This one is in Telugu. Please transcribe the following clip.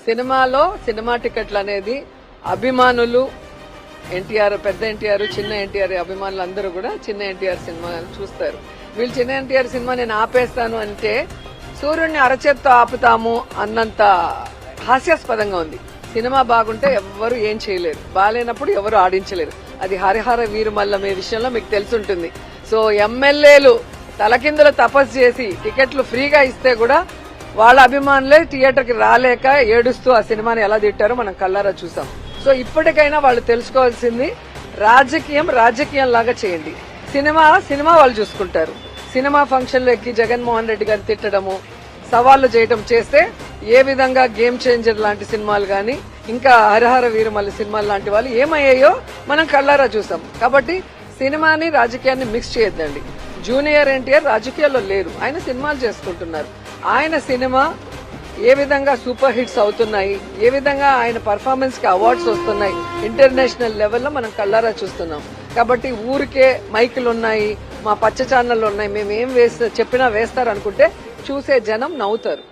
సినిమాలో సినిమా టికెట్లు అనేది అభిమానులు ఎన్టీఆర్, పెద్ద ఎన్టీఆర్, చిన్న ఎన్టీఆర్ అభిమానులు అందరూ కూడా చిన్న ఎన్టీఆర్ సినిమా చూస్తారు. వీళ్ళు చిన్న ఎన్టీఆర్ సినిమా నేను ఆపేస్తాను అంటే సూర్యుడిని అరచేత్తో ఆపుతాము అన్నంత హాస్యాస్పదంగా ఉంది. సినిమా బాగుంటే ఎవ్వరు ఏం చేయలేరు, బాగాలేనప్పుడు ఎవరు ఆడించలేరు. అది హరిహర వీరుమల్లమే విషయంలో మీకు తెలుసుంటుంది. సో ఎమ్మెల్యేలు తలకిందులు తపస్సు చేసి టికెట్లు ఫ్రీగా ఇస్తే కూడా వాళ్ళ అభిమానులే థియేటర్కి రాలేక ఏడుస్తూ ఆ సినిమాని ఎలా తిట్టారో మనం కళ్ళారా చూసాం. సో ఇప్పటికైనా వాళ్ళు తెలుసుకోవాల్సింది రాజకీయం లాగా చేయండి. సినిమా వాళ్ళు చూసుకుంటారు. సినిమా ఫంక్షన్లో ఎక్కి జగన్మోహన్ రెడ్డి గారిని తిట్టడము, సవాళ్లు చేయటం చేస్తే ఏ విధంగా గేమ్ చేంజర్ లాంటి సినిమాలు గాని ఇంకా హరిహర వీరమల్లి సినిమాలు లాంటి వాళ్ళు ఏమయ్యాయో మనం కళ్ళారా చూసాం. కాబట్టి సినిమాని రాజకీయాన్ని మిక్స్ చేయొద్దండి. జూనియర్ ఎన్టీఆర్ రాజకీయాల్లో లేరు, ఆయన సినిమాలు చేసుకుంటున్నారు. ఆయన సినిమా ఏ విధంగా సూపర్ హిట్స్ అవుతున్నాయి, ఏ విధంగా ఆయన పర్ఫార్మెన్స్ కి అవార్డ్స్ వస్తున్నాయి ఇంటర్నేషనల్ లెవెల్లో మనం కళ్ళారా చూస్తున్నాం. కాబట్టి ఊరికే మైకులు ఉన్నాయి, మా పచ్చ ఛానళ్ళు ఉన్నాయి, మేమేం చెప్పినా వేస్తారు అనుకుంటే చూసే జనం నవ్వుతారు.